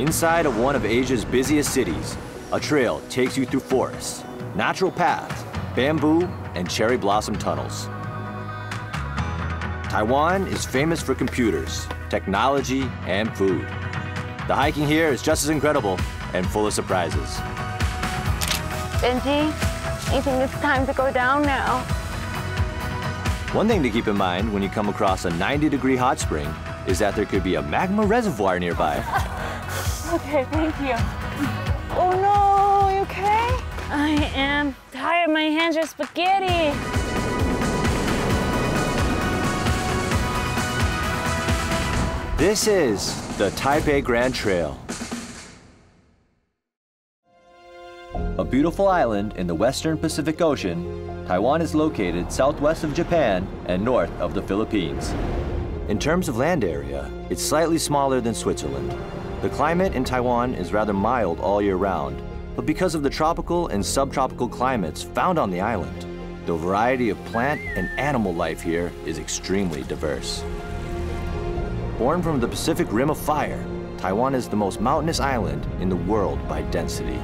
Inside of one of Asia's busiest cities, a trail takes you through forests, natural paths, bamboo, and cherry blossom tunnels. Taiwan is famous for computers, technology, and food. The hiking here is just as incredible and full of surprises. Benji, I think it's time to go down now. One thing to keep in mind when you come across a 90-degree hot spring is that there could be a magma reservoir nearby. Okay, thank you. Oh no, you okay? I am tired, my hands are spaghetti. This is the Taipei Grand Trail. A beautiful island in the western Pacific Ocean, Taiwan is located southwest of Japan and north of the Philippines. In terms of land area, it's slightly smaller than Switzerland. The climate in Taiwan is rather mild all year round, but because of the tropical and subtropical climates found on the island, the variety of plant and animal life here is extremely diverse. Born from the Pacific Rim of Fire, Taiwan is the most mountainous island in the world by density.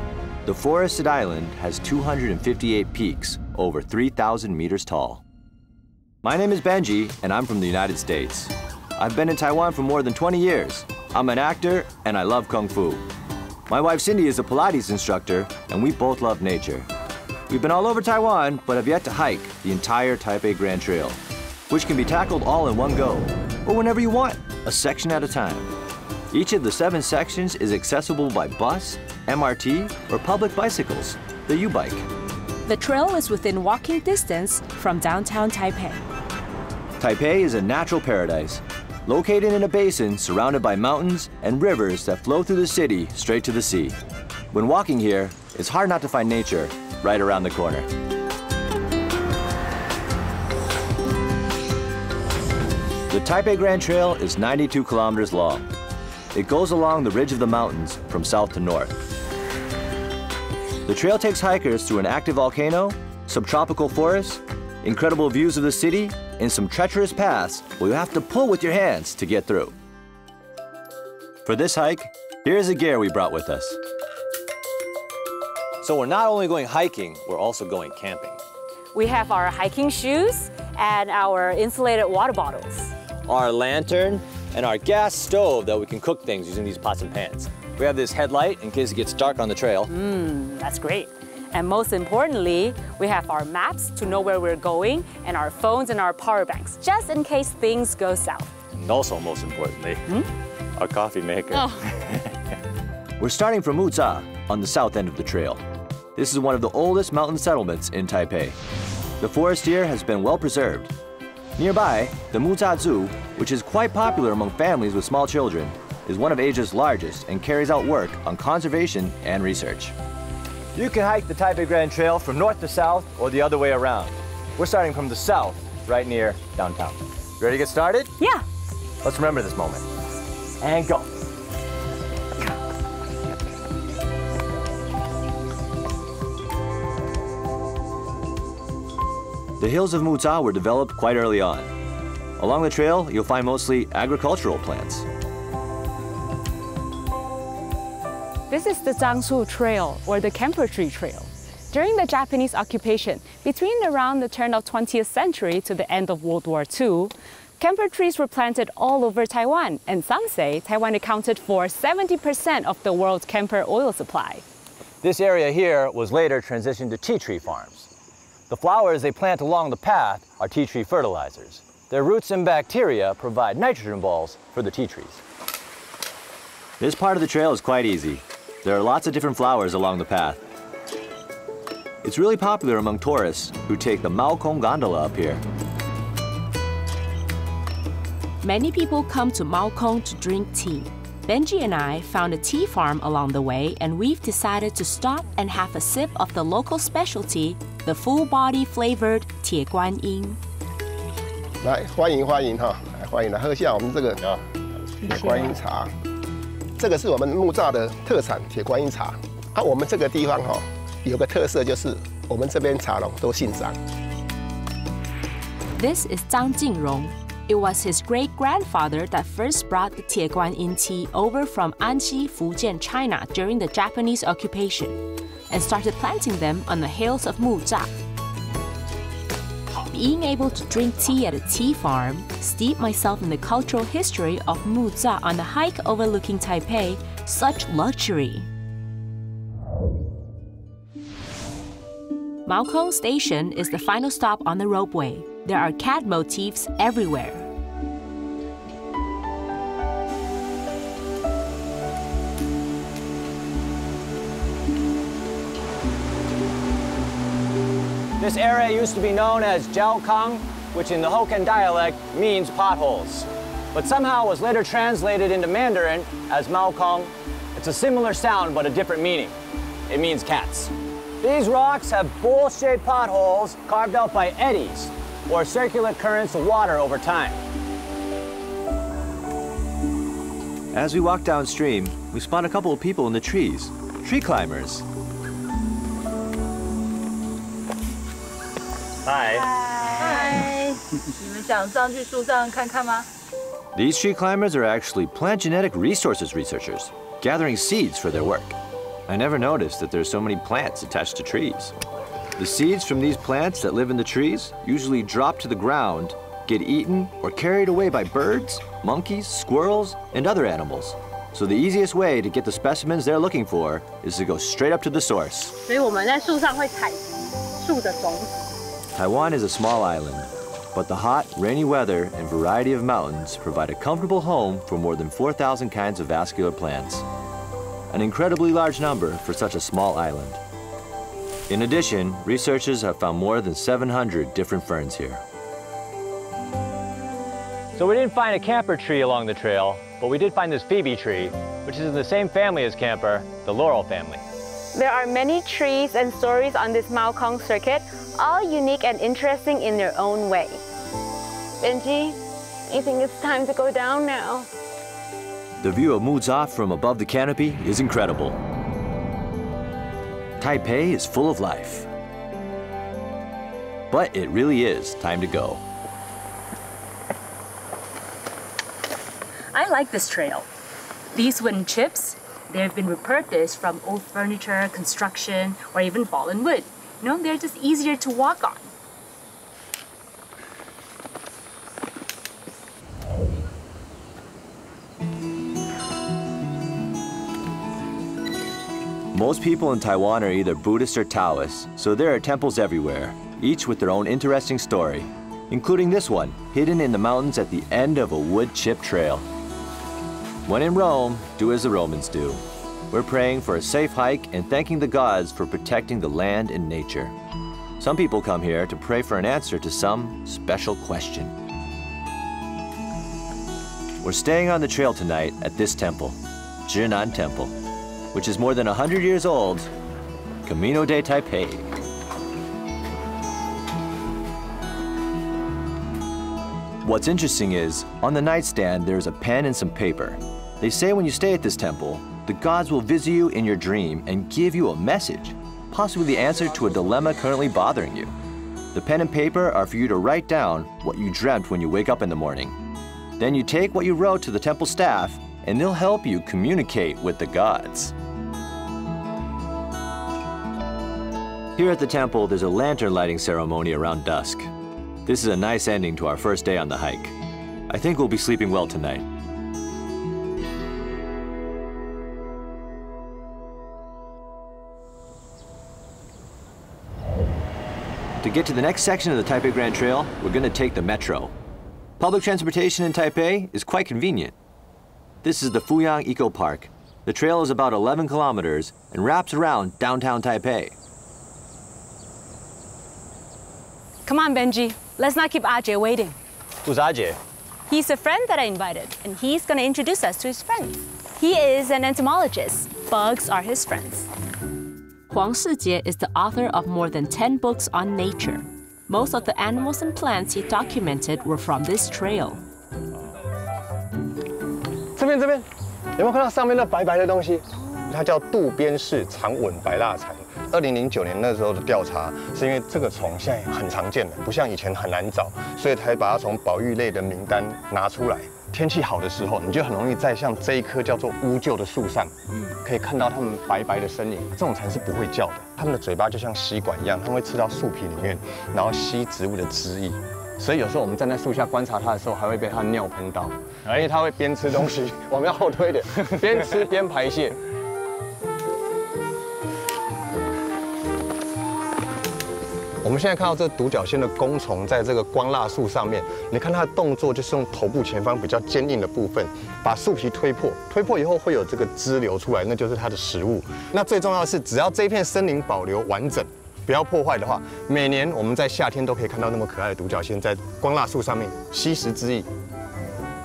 The forested island has 258 peaks, over 3,000 meters tall. My name is Benji, and I'm from the United States. I've been in Taiwan for more than 20 years. I'm an actor, and I love Kung Fu. My wife Cindy is a Pilates instructor, and we both love nature. We've been all over Taiwan, but have yet to hike the entire Taipei Grand Trail, which can be tackled all in one go, or whenever you want, a section at a time. Each of the 7 sections is accessible by bus, MRT, or public bicycles, the U-Bike. The trail is within walking distance from downtown Taipei. Taipei is a natural paradise, located in a basin surrounded by mountains and rivers that flow through the city straight to the sea. When walking here, it's hard not to find nature right around the corner. The Taipei Grand Trail is 92 kilometers long. It goes along the ridge of the mountains from south to north. The trail takes hikers through an active volcano, subtropical forests, incredible views of the city, and some treacherous paths where you have to pull with your hands to get through. For this hike, here's the gear we brought with us. So we're not only going hiking, we're also going camping. We have our hiking shoes and our insulated water bottles. Our lantern, and our gas stove that we can cook things using these pots and pans. We have this headlight in case it gets dark on the trail. That's great. And most importantly, we have our maps to know where we're going, and our phones and our power banks, just in case things go south. And also, most importantly, our coffee maker. Oh. We're starting from Muzha on the south end of the trail. This is one of the oldest mountain settlements in Taipei. The forest here has been well preserved. Nearby, the Muzha Zoo, which is quite popular among families with small children, is one of Asia's largest and carries out work on conservation and research. You can hike the Taipei Grand Trail from north to south or the other way around. We're starting from the south, right near downtown. Ready to get started? Yeah. Let's remember this moment. And go. The hills of Muzha were developed quite early on. Along the trail, you'll find mostly agricultural plants. This is the Jiangsu Trail, or the Camper Tree Trail. During the Japanese occupation, between around the turn of 20th century to the end of World War II, camper trees were planted all over Taiwan, and some say Taiwan accounted for 70% of the world's camper oil supply. This area here was later transitioned to tea tree farms. The flowers they plant along the path are tea tree fertilizers. Their roots and bacteria provide nitrogen balls for the tea trees. This part of the trail is quite easy. There are lots of different flowers along the path. It's really popular among tourists who take the Maokong gondola up here. Many people come to Maokong to drink tea. Benji and I found a tea farm along the way, and we've decided to stop and have a sip of the local specialty, the full-body flavored 铁观音。来，欢迎哈，欢迎来喝下我们这个铁观音茶。这个是我们木栅的特产铁观音茶。我们这个地方有个特色就是我们这边茶农都姓张。This is Zhang Jingrong. It was his great-grandfather that first brought the Tieguanyin tea over from Anxi, Fujian, China during the Japanese occupation and started planting them on the hills of Muzha. Being able to drink tea at a tea farm, steep myself in the cultural history of Muzha on the hike overlooking Taipei, such luxury. Maokong Station is the final stop on the ropeway. There are cat motifs everywhere. This area used to be known as Jiaokang, which in the Hokkien dialect means potholes, but somehow was later translated into Mandarin as Maokong. It's a similar sound, but a different meaning. It means cats. These rocks have bowl-shaped potholes carved out by eddies, or circular currents of water over time. As we walk downstream, we spot a couple of people in the trees, tree climbers. Hi. Hi. 你们想上去树上看看吗？ These tree climbers are actually plant genetic resources researchers, gathering seeds for their work. I never noticed that there's so many plants attached to trees. The seeds from these plants that live in the trees usually drop to the ground, get eaten, or carried away by birds, monkeys, squirrels, and other animals. So the easiest way to get the specimens they're looking for is to go straight up to the source. 所以我们在树上会采树的种子。 Taiwan is a small island, but the hot, rainy weather and variety of mountains provide a comfortable home for more than 4,000 kinds of vascular plants. An incredibly large number for such a small island. In addition, researchers have found more than 700 different ferns here. So we didn't find a camper tree along the trail, but we did find this Phoebe tree, which is in the same family as camper, the laurel family. There are many trees and stories on this Maokong circuit, all unique and interesting in their own way. Benji, I think it's time to go down now. The view of Muzha from above the canopy is incredible. Taipei is full of life. But it really is time to go. I like this trail. These wooden chips, they've been repurposed from old furniture, construction, or even fallen wood. You know, they're just easier to walk on. Most people in Taiwan are either Buddhist or Taoist, so there are temples everywhere, each with their own interesting story, including this one, hidden in the mountains at the end of a wood chip trail. When in Rome, do as the Romans do. We're praying for a safe hike and thanking the gods for protecting the land and nature. Some people come here to pray for an answer to some special question. We're staying on the trail tonight at this temple, Zhinan Temple, which is more than 100 years old, Camino de Taipei. What's interesting is, on the nightstand there's a pen and some paper. They say when you stay at this temple, the gods will visit you in your dream and give you a message, possibly the answer to a dilemma currently bothering you. The pen and paper are for you to write down what you dreamt when you wake up in the morning. Then you take what you wrote to the temple staff, and they'll help you communicate with the gods. Here at the temple, there's a lantern lighting ceremony around dusk. This is a nice ending to our first day on the hike. I think we'll be sleeping well tonight. To get to the next section of the Taipei Grand Trail, we're going to take the metro. Public transportation in Taipei is quite convenient. This is the Fuyang Eco Park. The trail is about 11 kilometers and wraps around downtown Taipei. Come on, Benji. Let's not keep Ajay waiting. Who's Ajay? He's a friend that I invited, and he's going to introduce us to his friends. He is an entomologist. Bugs are his friends. Huang Shijie is the author of more than 10 books on nature. Most of the animals and plants he documented were from this trail. 这边，有没有看到上面那白白的东西？它叫渡边氏长吻白蜡蝉， 2009年那时候的调查，是因为这个虫现在很常见的，不像以前很难找，所以才把它从保育类的名单拿出来。天气好的时候，你就很容易在像这一棵叫做乌桕的树上，可以看到它们白白的身影。这种蝉是不会叫的，它们的嘴巴就像吸管一样，它们会吃到树皮里面，然后吸植物的汁液。所以有时候我们站在树下观察它的时候，还会被它尿喷到，因为它会边吃东西，我们要后推一点，边吃边排泄。我们现在看到这独角仙的公虫在这个光蜡树上面，你看它的动作就是用头部前方比较坚硬的部分，把树皮推破，推破以后会有这个汁流出来，那就是它的食物。那最重要的是，只要这一片森林保留完整，不要破坏的话，每年我们在夏天都可以看到那么可爱的独角仙在光蜡树上面吸食汁液。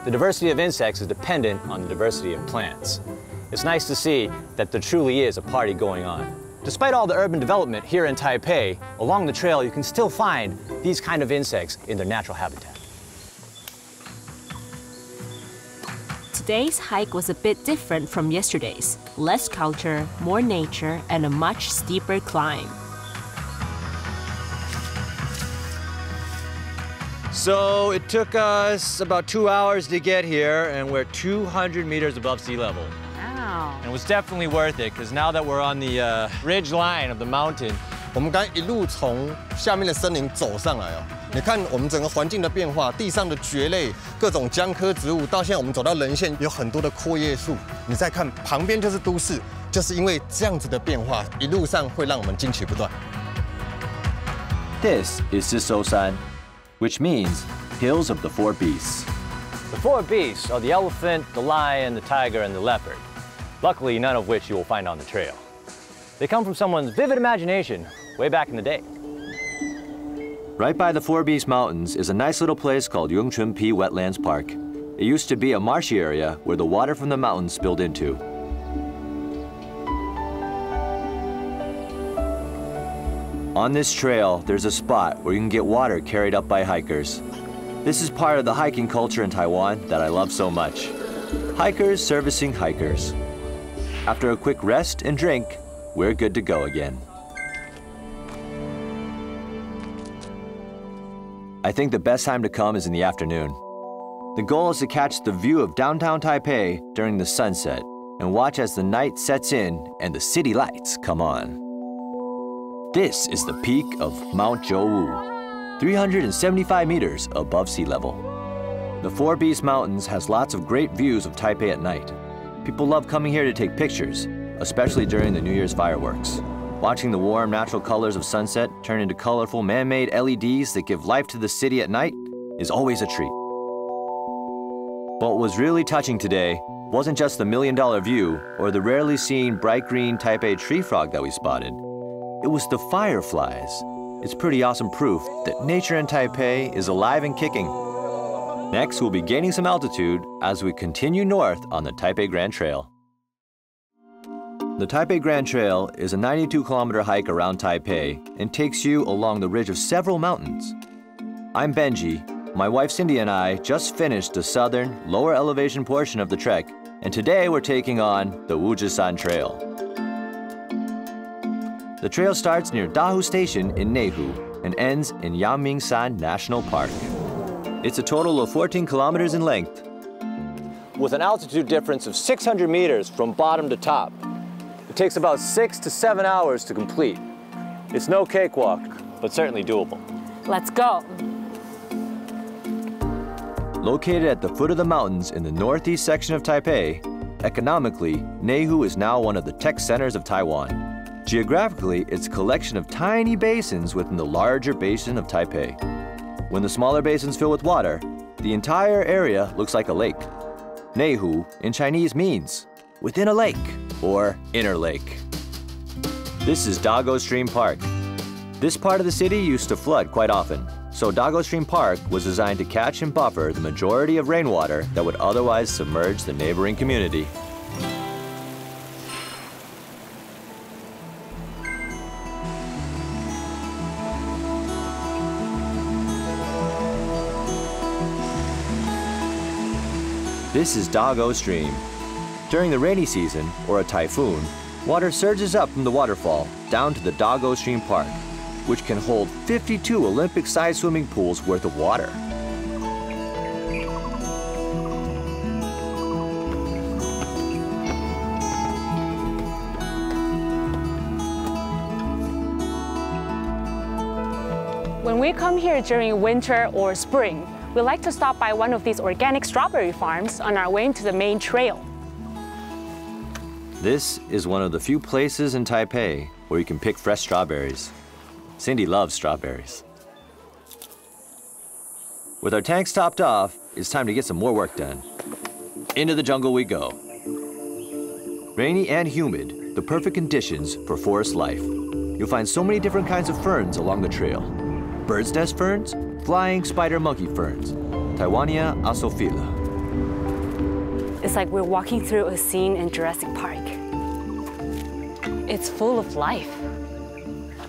The diversity of insects is dependent on the diversity of plants. It's nice to see that there truly is a party going on. Despite all the urban development here in Taipei, along the trail you can still find these kind of insects in their natural habitat. Today's hike was a bit different from yesterday's. Less culture, more nature, and a much steeper climb. So it took us about 2 hours to get here, and we're 200 meters above sea level. Wow. And it was definitely worth it, because now that we're on the ridge line of the mountain, 我们刚一路从下面的森林走上来哦，你看我们整个环境的变化，地上的蕨类、各种姜科植物，到现在我们走到人线，有很多的阔叶树。你再看旁边就是都市，就是因为这样子的变化，一路上会让我们惊奇不断。This is Sisosan, which means Hills of the Four Beasts. The four beasts are the elephant, the lion, the tiger, and the leopard. Luckily, none of which you will find on the trail. They come from someone's vivid imagination way back in the day. Right by the Four Beasts Mountains is a nice little place called Yongchunpi Wetlands Park. It used to be a marshy area where the water from the mountains spilled into. On this trail, there's a spot where you can get water carried up by hikers. This is part of the hiking culture in Taiwan that I love so much. Hikers servicing hikers. After a quick rest and drink, we're good to go again. I think the best time to come is in the afternoon. The goal is to catch the view of downtown Taipei during the sunset and watch as the night sets in and the city lights come on. This is the peak of Mount Zhouwu, 375 meters above sea level. The Four Beasts Mountains has lots of great views of Taipei at night. People love coming here to take pictures, especially during the New Year's fireworks. Watching the warm, natural colors of sunset turn into colorful man-made LEDs that give life to the city at night is always a treat. But what was really touching today wasn't just the $1 million view or the rarely seen bright green Taipei tree frog that we spotted. It was the fireflies. It's pretty awesome proof that nature in Taipei is alive and kicking. Next, we'll be gaining some altitude as we continue north on the Taipei Grand Trail. The Taipei Grand Trail is a 92-kilometer hike around Taipei and takes you along the ridge of several mountains. I'm Benji. My wife Cindy and I just finished the southern, lower elevation portion of the trek, and today we're taking on the Wujisan Trail. The trail starts near Dahu Station in Nehu and ends in Yangmingshan National Park. It's a total of 14 kilometers in length. With an altitude difference of 600 meters from bottom to top, it takes about 6 to 7 hours to complete. It's no cakewalk, but certainly doable. Let's go. Located at the foot of the mountains in the northeast section of Taipei, economically, Nehu is now one of the tech centers of Taiwan. Geographically, it's a collection of tiny basins within the larger basin of Taipei. When the smaller basins fill with water, the entire area looks like a lake. Nehu in Chinese means within a lake or inner lake. This is Dago Stream Park. This part of the city used to flood quite often, so Dago Stream Park was designed to catch and buffer the majority of rainwater that would otherwise submerge the neighboring community. This is Dago Stream. During the rainy season, or a typhoon, Water surges up from the waterfall down to the Doggo Stream Park, which can hold 52 Olympic-sized swimming pools worth of water. When we come here during winter or spring, we like to stop by one of these organic strawberry farms on our way to the main trail. This is one of the few places in Taipei where you can pick fresh strawberries. Cindy loves strawberries. With our tanks topped off, it's time to get some more work done. Into the jungle we go. Rainy and humid, the perfect conditions for forest life. You'll find so many different kinds of ferns along the trail. Bird's nest ferns, flying spider monkey ferns, Taiwania asophila. It's like we're walking through a scene in Jurassic Park. It's full of life.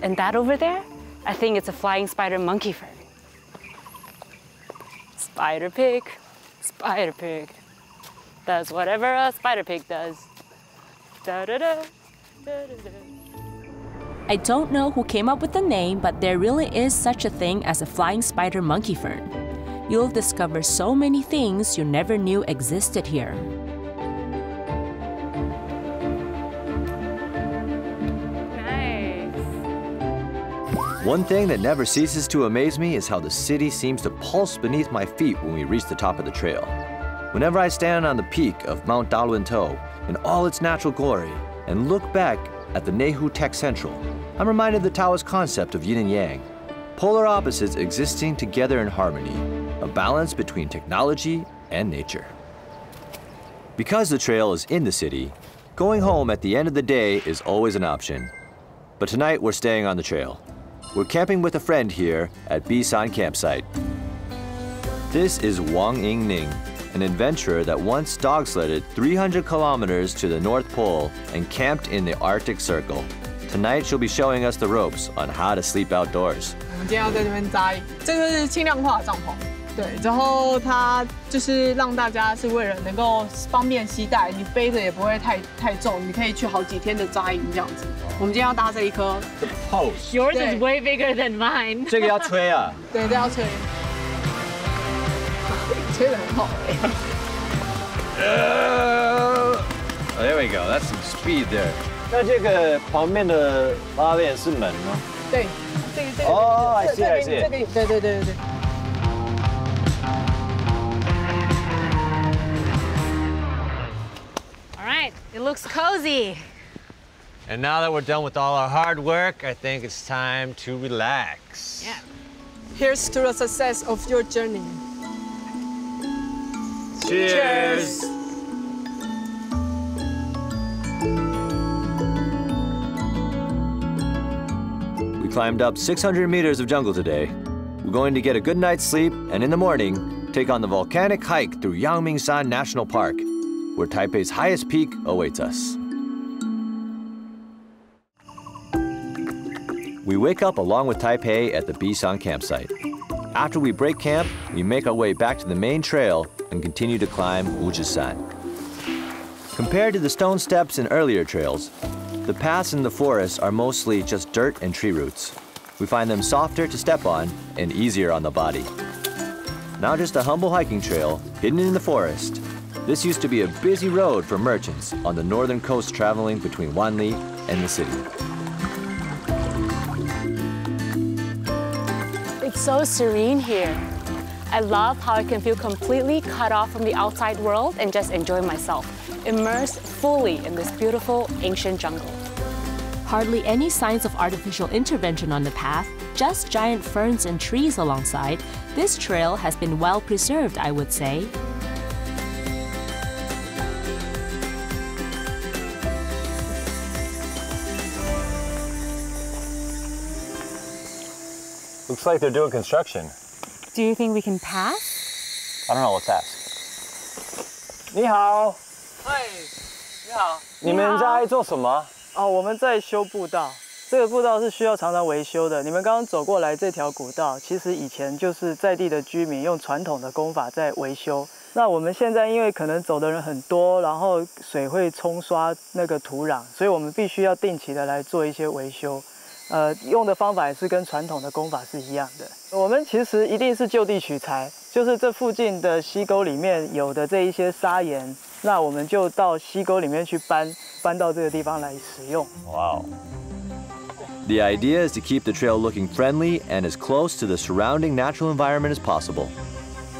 And that over there, I think it's a flying spider monkey fern. Spider pig, does whatever a spider pig does. Da-da-da, da-da-da. I don't know who came up with the name, but there really is such a thing as a flying spider monkey fern. You'll discover so many things you never knew existed here. Nice. One thing that never ceases to amaze me is how the city seems to pulse beneath my feet when we reach the top of the trail. Whenever I stand on the peak of Mount Dalwintou in all its natural glory and look back at the Nehu Tech Central, I'm reminded of the Taoist concept of yin and yang, polar opposites existing together in harmony, a balance between technology and nature. Because the trail is in the city, going home at the end of the day is always an option. But tonight we're staying on the trail. We're camping with a friend here at Bisan Campsite. This is Wang Yingning, an adventurer that once dog-sledded 300 kilometers to the North Pole and camped in the Arctic Circle. Tonight she'll be showing us the ropes on how to sleep outdoors. 我们今天要在这边扎营，这个是轻量化的帐篷，对，然后它就是让大家是为了能够方便携带，你背着也不会太重，你可以去好几天的扎营这样子。我们今天要搭这一颗 Post. Yours is way bigger than mine. 这个要吹啊。对，这要吹，吹得很好。Oh, there we go. That's some speed there. 那这个旁边的拉链是门吗？对，这个。哦，I see, I see. 这个，对。All right, it looks cozy. And now that we're done with all our hard work, I think it's time to relax. Yeah. Here's to the success of your journey. Cheers. We climbed up 600 meters of jungle today. We're going to get a good night's sleep and in the morning, take on the volcanic hike through Yangmingshan National Park, where Taipei's highest peak awaits us. We wake up along with Taipei at the Bisan campsite. After we break camp, we make our way back to the main trail and continue to climb Wuzhishan. Compared to the stone steps in earlier trails, the paths in the forest are mostly just dirt and tree roots. We find them softer to step on and easier on the body. Now just a humble hiking trail hidden in the forest. This used to be a busy road for merchants on the northern coast traveling between Wanli and the city. It's so serene here. I love how I can feel completely cut off from the outside world and just enjoy myself, immersed fully in this beautiful ancient jungle. Hardly any signs of artificial intervention on the path, just giant ferns and trees alongside. This trail has been well preserved, I would say. Looks like they're doing construction. Do you think we can pass? I don't know. Let's ask. 你好。嗨，你好。你们在做什么？哦，我们在修步道。这个步道是需要常常维修的。你们刚刚走过来这条古道，其实以前就是在地的居民用传统的工法在维修。那我们现在因为可能走的人很多，然后水会冲刷那个土壤，所以我们必须要定期的来做一些维修。用的方法也是跟传统的工法是一样的。我们其实一定是就地取材，就是这附近的溪沟里面有的这一些砂岩，那我们就到溪沟里面去搬到这个地方来使用。Wow. The idea is to keep the trail looking friendly and as close to the surrounding natural environment as possible.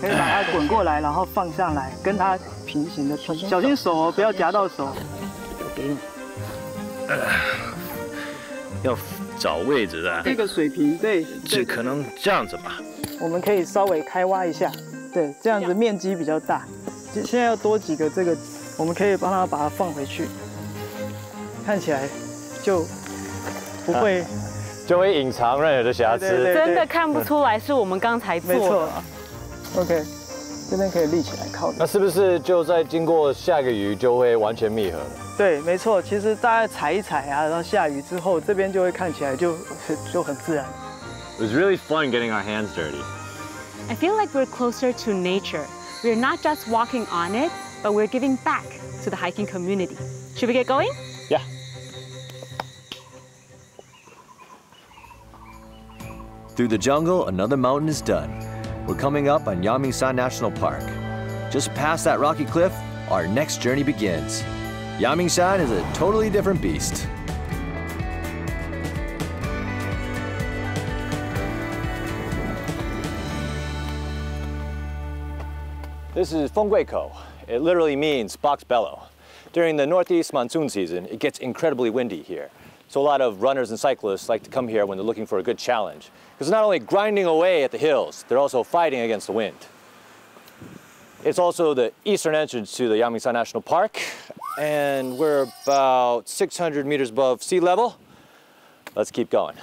可以把它滚过来，然后放上来，跟它平行的穿。小心手哦，不要夹到手。要找位置的。这个水平，对。这可能这样子吧。我们可以稍微开挖一下，对，这样子面积比较大。现在要多几个这个，我们可以把它放回去，看起来就不会。就会隐藏任何的瑕疵，真的看不出来是我们刚才做的。没错。OK， 这边可以立起来靠。那是不是就在经过下个雨就会完全密合了？对，没错。其实大概踩一踩啊，然后下雨之后，这边就会看起来就很自然。It was really fun getting our hands dirty. I feel like we're closer to nature. We're not just walking on it, but we're giving back to the hiking community. Should we get going? Yeah. Through the jungle, another mountain is done. We're coming up on Yangmingshan National Park. Just past that rocky cliff, our next journey begins. Yangmingshan is a totally different beast. This is Fengguikou. It literally means box bellow. During the northeast monsoon season, it gets incredibly windy here. So a lot of runners and cyclists like to come here when they're looking for a good challenge. Because they're not only grinding away at the hills, they're also fighting against the wind. It's also the eastern entrance to the Yangmingshan National Park, and we're about 600 meters above sea level. Let's keep going.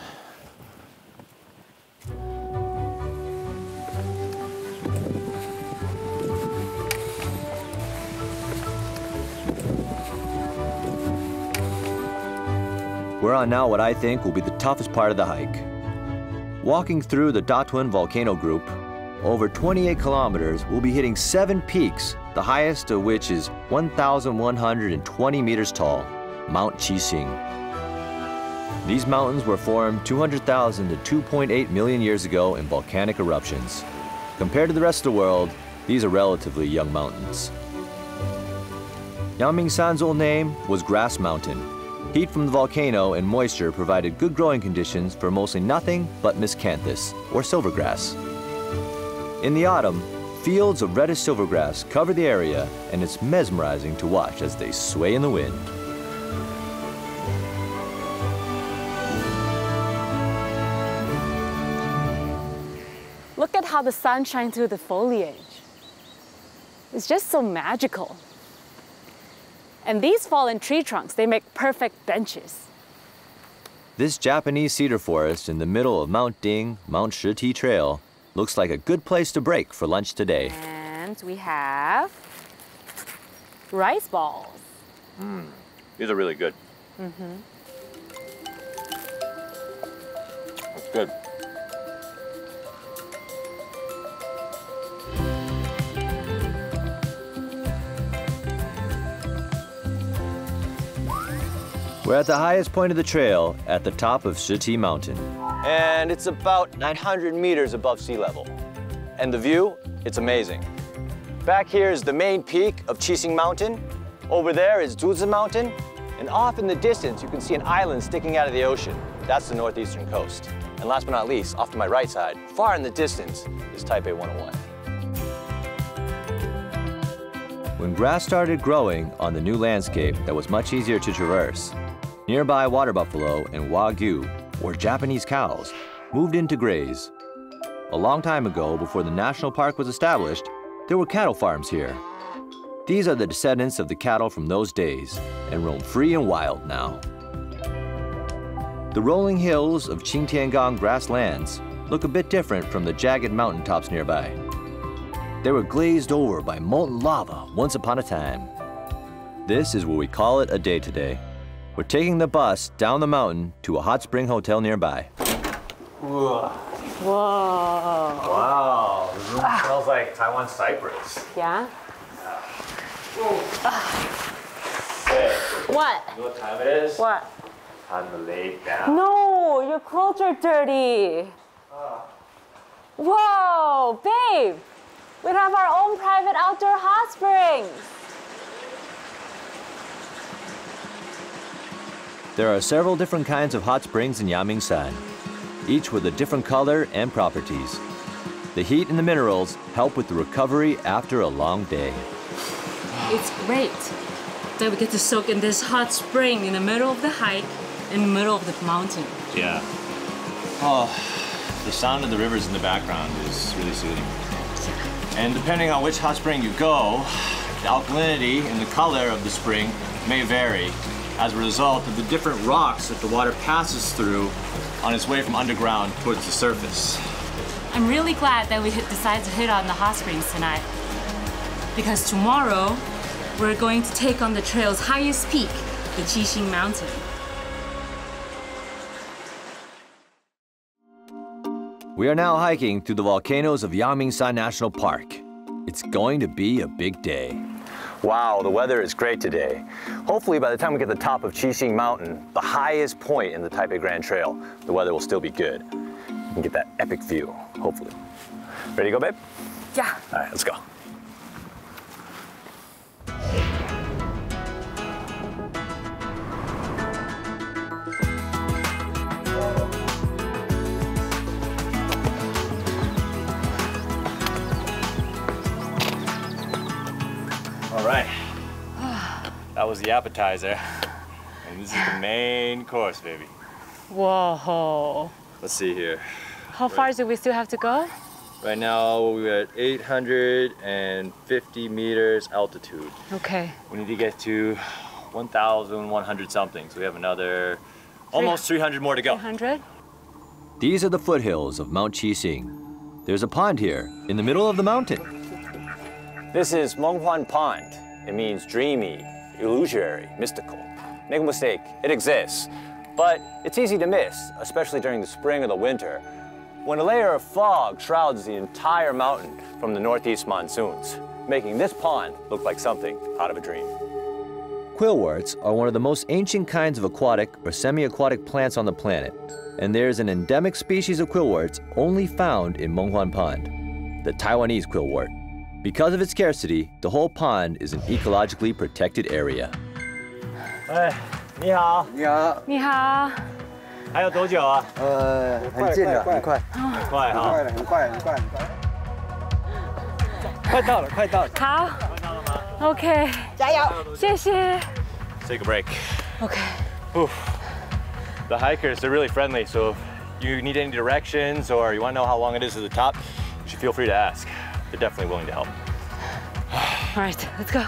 We're on now what I think will be the toughest part of the hike. Walking through the Datun volcano group, over 28 kilometers, we'll be hitting 7 peaks, the highest of which is 1,120 meters tall, Mount Xing. These mountains were formed 200,000 to 2.8 million years ago in volcanic eruptions. Compared to the rest of the world, these are relatively young mountains. Yangmingshan's old name was Grass Mountain. Heat from the volcano and moisture provided good growing conditions for mostly nothing but miscanthus, or silvergrass. In the autumn, fields of reddish silvergrass cover the area, and it's mesmerizing to watch as they sway in the wind. Look at how the sun shines through the foliage. It's just so magical. And these fallen tree trunks, they make perfect benches. This Japanese cedar forest in the middle of Mount Ding, Mount Shiti Trail looks like a good place to break for lunch today. And we have rice balls. These are really good. That's good. We're at the highest point of the trail at the top of Shiti Mountain. And it's about 900 meters above sea level. And the view, it's amazing. Back here is the main peak of Xing Mountain. Over there is Zuzi Mountain. And off in the distance, you can see an island sticking out of the ocean. That's the northeastern coast. And last but not least, off to my right side, far in the distance, is Taipei 101. When grass started growing on the new landscape that was much easier to traverse, nearby water buffalo and wagyu, or Japanese cows, moved in to graze. A long time ago, before the national park was established, there were cattle farms here. These are the descendants of the cattle from those days and roam free and wild now. The rolling hills of Qingtiangang grasslands look a bit different from the jagged mountaintops nearby. They were glazed over by molten lava once upon a time. This is where we call it a day today. We're taking the bus down the mountain to a hot spring hotel nearby. Whoa. Whoa. Wow. Wow, the room smells like Taiwan cypress. Yeah? Hey, What? you know what time it is? What? Time to lay down. No, your clothes are dirty. Whoa, babe! We have our own private outdoor hot springs. There are several different kinds of hot springs in Yangmingshan, each with a different color and properties. The heat and the minerals help with the recovery after a long day. It's great that we get to soak in this hot spring in the middle of the hike, in the middle of the mountain. Yeah. Oh, the sound of the rivers in the background is really soothing. And depending on which hot spring you go, the alkalinity and the color of the spring may vary as a result of the different rocks that the water passes through on its way from underground towards the surface. I'm really glad that we decided to hit on the hot springs tonight, because tomorrow we're going to take on the trail's highest peak, the Xing Mountain. We are now hiking through the volcanoes of Yangmingshan National Park. It's going to be a big day. Wow, the weather is great today. Hopefully by the time we get to the top of Xing Mountain, the highest point in the Taipei Grand Trail, the weather will still be good. You can get that epic view, hopefully. Ready to go, babe? Yeah. All right, let's go. All right, that was the appetizer, and this is the main course, baby. Whoa. Let's see here. How far do we still have to go? Right now, we're at 850 meters altitude. Okay. We need to get to 1,100 something, so we have another almost 300 more to go. 300? These are the foothills of Mount Xing. There's a pond here in the middle of the mountain. This is Menghuan Pond. It means dreamy, illusory, mystical. Make no mistake, it exists. But it's easy to miss, especially during the spring or the winter, when a layer of fog shrouds the entire mountain from the northeast monsoons, making this pond look like something out of a dream. Quillworts are one of the most ancient kinds of aquatic or semi-aquatic plants on the planet, and there's an endemic species of quillworts only found in Menghuan Pond, the Taiwanese quillwort. Because of its scarcity, the whole pond is an ecologically protected area. Hey, 你好。你好。还有多久啊？很近了，很快。很快哈。很快。快到了。好。OK。加油！谢谢。 Take a break. Okay. Oof. The hikers, they're really friendly, so if you need any directions or you want to know how long it is to the top, you should feel free to ask. They're definitely willing to help. All right, let's go.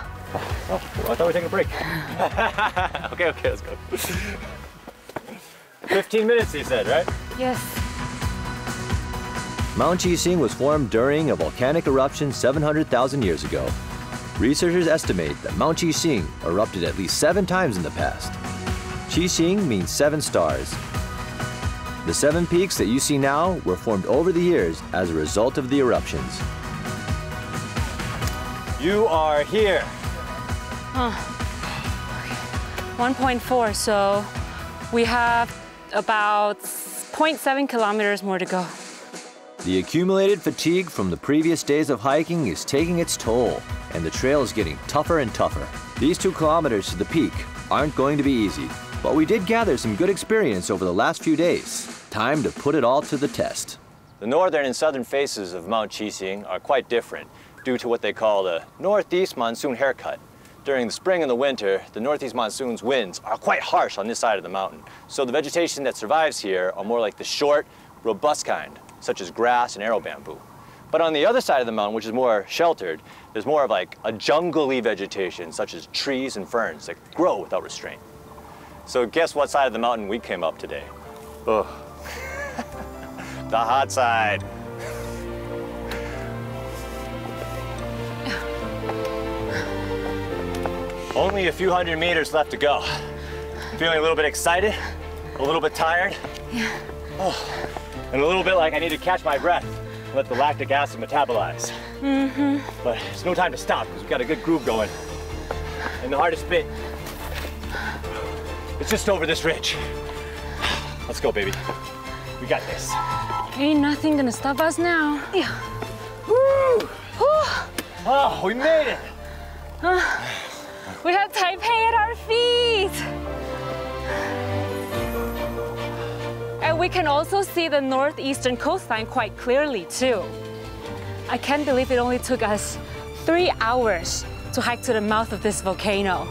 Oh, I thought we were taking a break. Okay, let's go. 15 minutes, he said, right? Yes. Mount Xing was formed during a volcanic eruption 700,000 years ago. Researchers estimate that Mount Xing erupted at least 7 times in the past. Xing means 7 stars. The 7 peaks that you see now were formed over the years as a result of the eruptions. You are here. 1.4, so we have about 0.7 kilometers more to go. The accumulated fatigue from the previous days of hiking is taking its toll, and the trail is getting tougher and tougher. These 2 kilometers to the peak aren't going to be easy, but we did gather some good experience over the last few days. Time to put it all to the test. The northern and southern faces of Mount Xing are quite different due to what they call the northeast monsoon haircut. During the spring and the winter, the northeast monsoon's winds are quite harsh on this side of the mountain. So the vegetation that survives here are more like the short, robust kind, such as grass and arrow bamboo. But on the other side of the mountain, which is more sheltered, there's more of like a jungle-y vegetation, such as trees and ferns that grow without restraint. So guess what side of the mountain we came up today? Oh, the hot side. Only a few hundred meters left to go. Feeling a little bit excited, a little bit tired. Yeah. Oh, and a little bit like I need to catch my breath. let the lactic acid metabolize. But it's no time to stop because we've got a good groove going. And the hardest bit, it's just over this ridge. Let's go, baby. We got this. Ain't nothing gonna stop us now. Yeah. Woo! Oh, we made it. We have Taipei at our feet. And we can also see the northeastern coastline quite clearly too. I can't believe it only took us 3 hours to hike to the mouth of this volcano.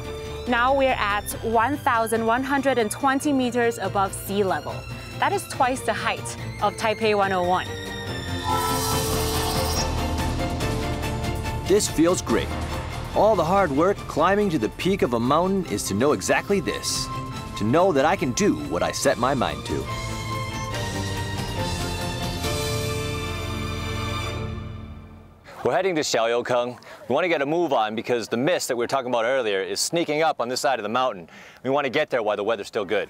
Now we're at 1,120 meters above sea level. That is twice the height of Taipei 101. This feels great. All the hard work climbing to the peak of a mountain is to know exactly this, to know that I can do what I set my mind to. We're heading to Xiaoyoukeng. We want to get a move on because the mist that we were talking about earlier is sneaking up on this side of the mountain. We want to get there while the weather's still good.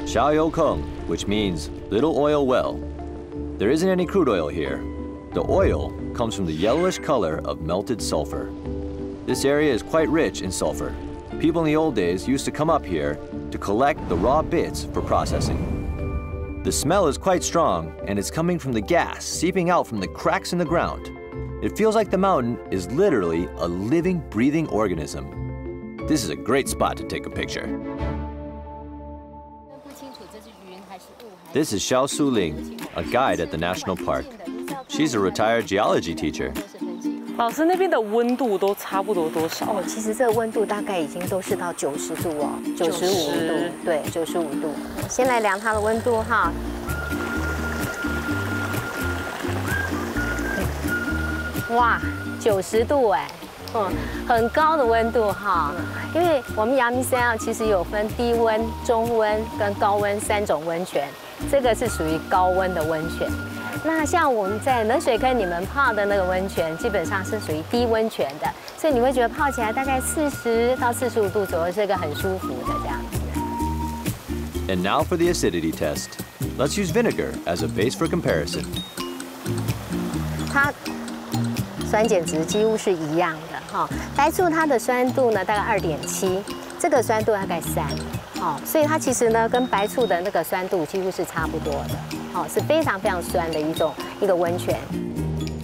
Xiaoyoukeng, which means little oil well. There isn't any crude oil here. The oil comes from the yellowish color of melted sulfur. This area is quite rich in sulfur. People in the old days used to come up here to collect the raw bits for processing. The smell is quite strong, and it's coming from the gas seeping out from the cracks in the ground. It feels like the mountain is literally a living, breathing organism. This is a great spot to take a picture. This is Xiao Suling, a guide at the national park. She's a retired geology teacher. 老师那边的温度都差不多多少？哦，其实这个温度大概已经都是到90度哦，95度，对，95度。先来量它的温度哈。哇，90度哎，很高的温度哈。因为我们阳明山啊，其实有分低温、中温跟高温3种温泉，这个是属于高温的温泉。 那像我们在冷水坑你们泡的那个温泉，基本上是属于低温泉的，所以你会觉得泡起来大概40到45度左右，是一个很舒服的这样子。And now for the acidity test. Let's use vinegar as a base for comparison. 它酸碱值几乎是一样的哈，白醋它的酸度呢大概2.7，这个酸度大概3。 哦，所以它其实呢，跟白醋的那个酸度几乎是差不多的，哦，是非常非常酸的一个温泉。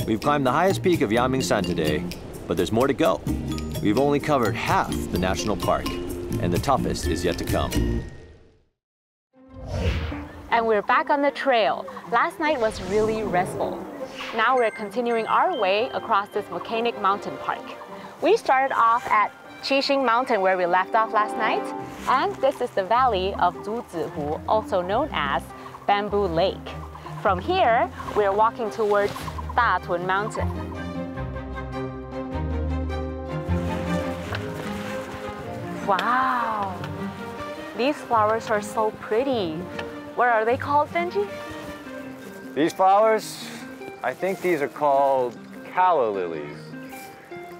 We've climbed the highest peak of Yangmingshan today, but there's more to go. We've only covered half the national park, and the toughest is yet to come. And we're back on the trail. Last night was really restful. Now we're continuing our way across this volcanic mountain park. We started off at Xing Mountain where we left off last night, and this is the valley of Zhuzihu, also known as Bamboo Lake. From here, we're walking towards Datun Mountain. Wow, these flowers are so pretty. What are they called, Benji? These flowers, I think these are called calla lilies.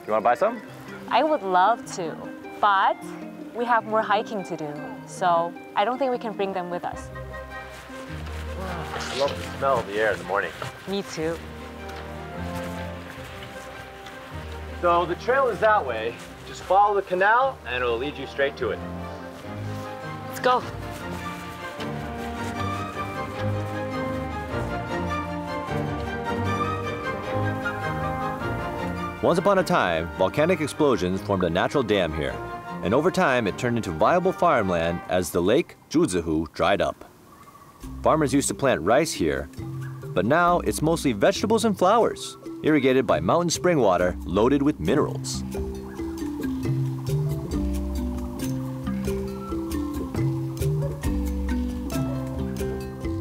You want to buy some? I would love to, but we have more hiking to do, so I don't think we can bring them with us. I love the smell of the air in the morning. Me too. So the trail is that way. Just follow the canal and it'll lead you straight to it. Let's go. Once upon a time, volcanic explosions formed a natural dam here, and over time it turned into viable farmland as the lake Zhuzihu dried up. Farmers used to plant rice here, but now it's mostly vegetables and flowers, irrigated by mountain spring water loaded with minerals.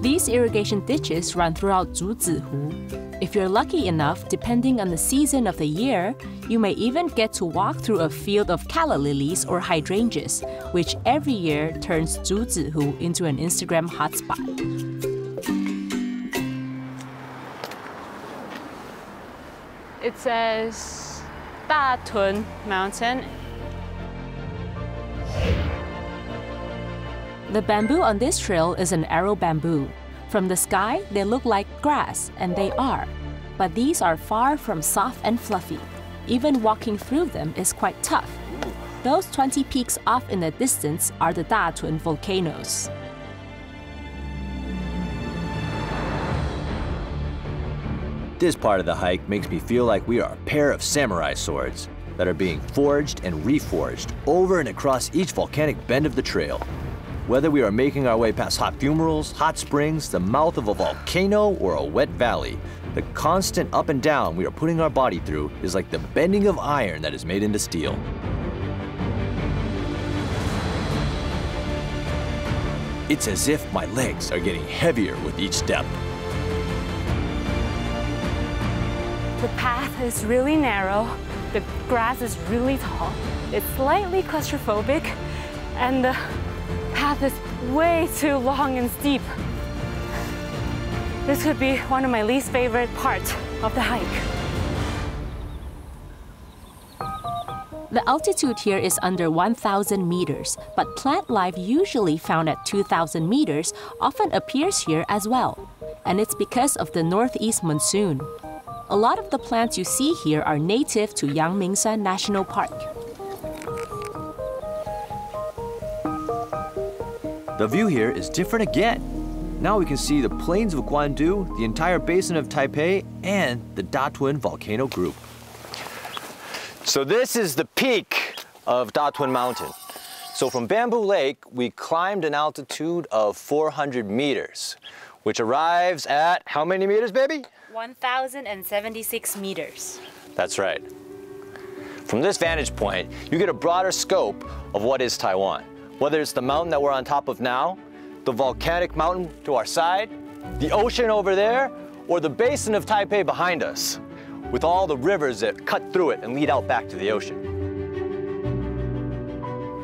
These irrigation ditches run throughout Zhuzihu. If you're lucky enough, depending on the season of the year, you may even get to walk through a field of calla lilies or hydrangeas, which every year turns Zhuzihu into an Instagram hotspot. It says Datun Mountain. The bamboo on this trail is an arrow bamboo. From the sky, they look like grass, and they are. But these are far from soft and fluffy. Even walking through them is quite tough. Those 20 peaks off in the distance are the Datun volcanoes. This part of the hike makes me feel like we are a pair of samurai swords that are being forged and reforged over and across each volcanic bend of the trail. Whether we are making our way past hot fumaroles, hot springs, the mouth of a volcano, or a wet valley, the constant up and down we are putting our body through is like the bending of iron that is made into steel. It's as if my legs are getting heavier with each step. The path is really narrow, the grass is really tall, it's slightly claustrophobic, and the path is way too long and steep. This could be one of my least favorite parts of the hike. The altitude here is under 1,000 meters, but plant life usually found at 2,000 meters often appears here as well. And it's because of the northeast monsoon. A lot of the plants you see here are native to Yangmingshan National Park. The view here is different again. Now we can see the plains of Guangdu, the entire basin of Taipei, and the Datun volcano group. So this is the peak of Datun Mountain. So from Bamboo Lake, we climbed an altitude of 400 meters, which arrives at how many meters, baby? 1,076 meters. That's right. From this vantage point, you get a broader scope of what is Taiwan. Whether it's the mountain that we're on top of now, the volcanic mountain to our side, the ocean over there, or the basin of Taipei behind us, with all the rivers that cut through it and lead out back to the ocean.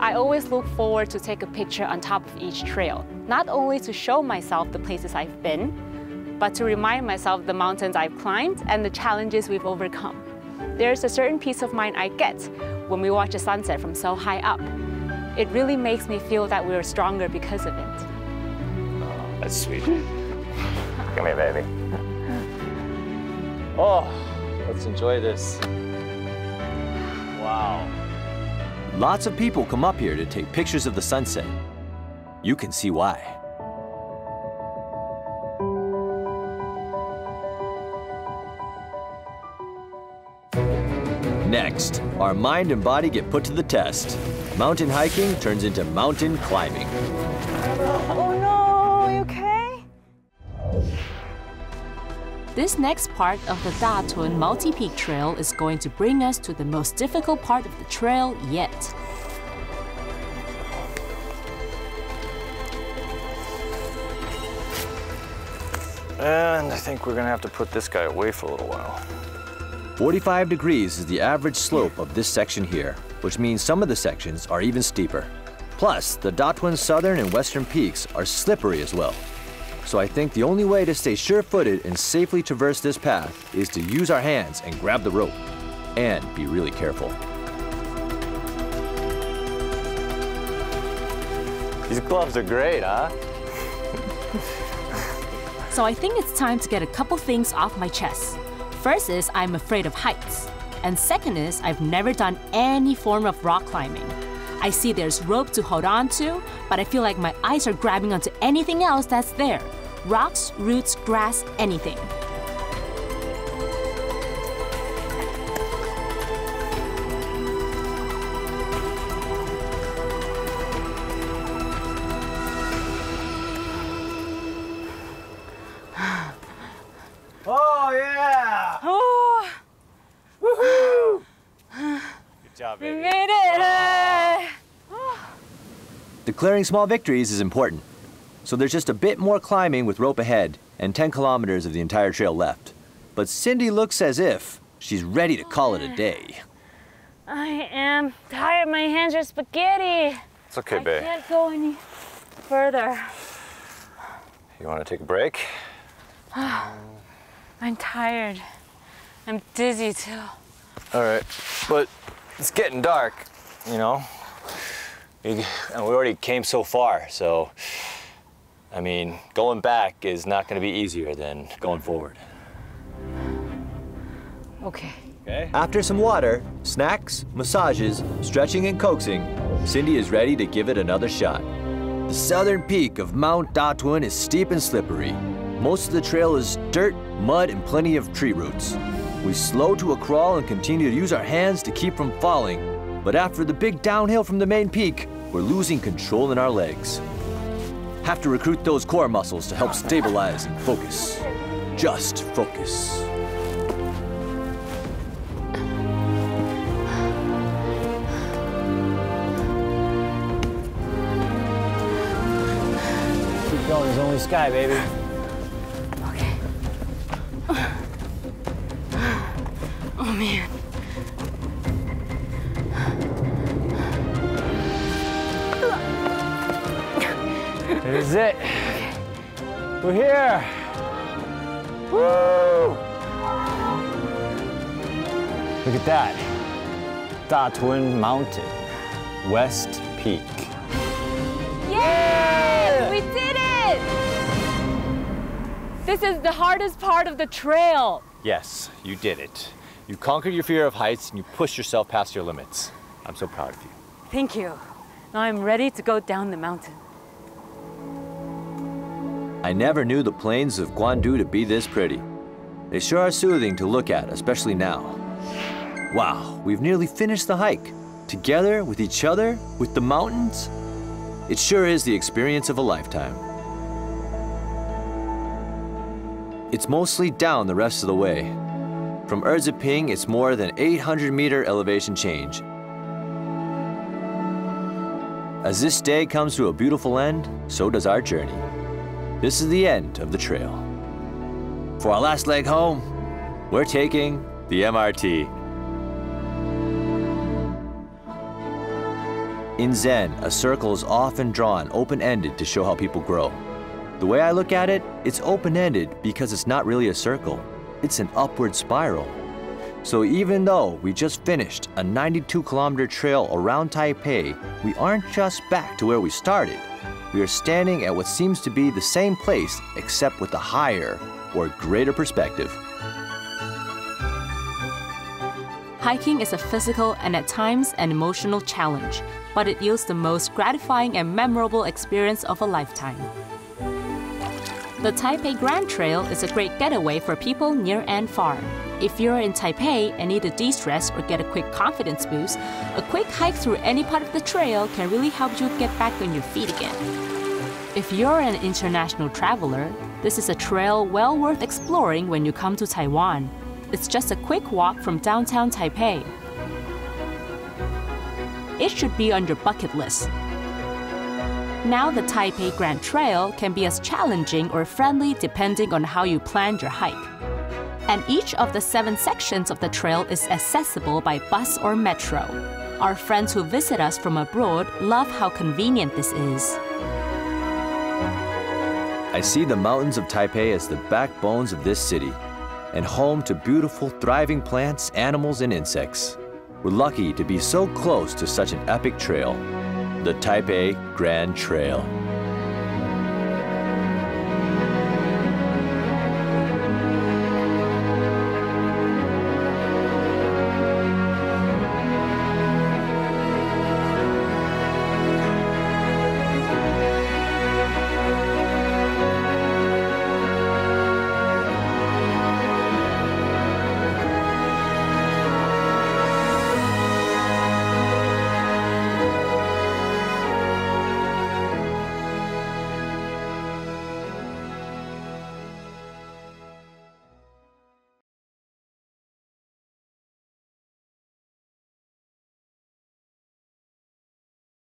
I always look forward to take a picture on top of each trail, not only to show myself the places I've been, but to remind myself the mountains I've climbed and the challenges we've overcome. There's a certain peace of mind I get when we watch a sunset from so high up. It really makes me feel that we're stronger because of it. Oh, that's sweet. Come here, baby. Oh, let's enjoy this. Wow. Lots of people come up here to take pictures of the sunset. You can see why. Next, our mind and body get put to the test. Mountain hiking turns into mountain climbing. Oh no, are you okay? This next part of the Datun multi-peak trail is going to bring us to the most difficult part of the trail yet. And I think we're gonna have to put this guy away for a little while. 45 degrees is the average slope of this section here, which means some of the sections are even steeper. Plus, the Datun southern and western peaks are slippery as well. So I think the only way to stay sure-footed and safely traverse this path is to use our hands and grab the rope. And be really careful. These gloves are great, huh? So I think it's time to get a couple things off my chest. First is I'm afraid of heights. And second is I've never done any form of rock climbing. I see there's rope to hold on to, but I feel like my eyes are grabbing onto anything else that's there. Rocks, roots, grass, anything. Oh, yeah! Oh! Woohoo! Good job, We baby. made it! Declaring small victories is important. So there's just a bit more climbing with rope ahead and 10 kilometers of the entire trail left. But Cindy looks as if she's ready to call it a day. I am tired. My hands are spaghetti. It's okay, I babe. can't go any further. You want to take a break? I'm tired. I'm dizzy too. All right, but it's getting dark, you know? We already came so far, so, I mean, going back is not going to be easier than going forward. Okay. After some water, snacks, massages, stretching and coaxing, Cindy is ready to give it another shot. The southern peak of Mount Datun is steep and slippery. Most of the trail is dirt, mud, and plenty of tree roots. We slow to a crawl and continue to use our hands to keep from falling. But after the big downhill from the main peak, we're losing control in our legs. Have to recruit those core muscles to help stabilize and focus. Just focus. Keep going, there's only sky, baby. Okay. Oh, man. This is it. We're here. Woo! Look at that. Datun Mountain, West Peak. Yay! We did it! This is the hardest part of the trail. Yes, you did it. You conquered your fear of heights and you pushed yourself past your limits. I'm so proud of you. Thank you. Now I'm ready to go down the mountain. I never knew the plains of Guangdu to be this pretty. They sure are soothing to look at, especially now. Wow, we've nearly finished the hike. Together, with each other, with the mountains. It sure is the experience of a lifetime. It's mostly down the rest of the way. From Erziping, it's more than 800-meter elevation change. As this day comes to a beautiful end, so does our journey. This is the end of the trail. For our last leg home, we're taking the MRT. In Zen, a circle is often drawn open-ended to show how people grow. The way I look at it, it's open-ended because it's not really a circle. It's an upward spiral. So even though we just finished a 92-kilometer trail around Taipei, we aren't just back to where we started. We are standing at what seems to be the same place, except with a higher or greater perspective. Hiking is a physical and at times an emotional challenge, but it yields the most gratifying and memorable experience of a lifetime. The Taipei Grand Trail is a great getaway for people near and far. If you're in Taipei and need to de-stress or get a quick confidence boost, a quick hike through any part of the trail can really help you get back on your feet again. If you're an international traveler, this is a trail well worth exploring when you come to Taiwan. It's just a quick walk from downtown Taipei. It should be on your bucket list. Now the Taipei Grand Trail can be as challenging or friendly depending on how you plan your hike. And each of the 7 sections of the trail is accessible by bus or metro. Our friends who visit us from abroad love how convenient this is. I see the mountains of Taipei as the backbones of this city and home to beautiful, thriving plants, animals, and insects. We're lucky to be so close to such an epic trail, the Taipei Grand Trail.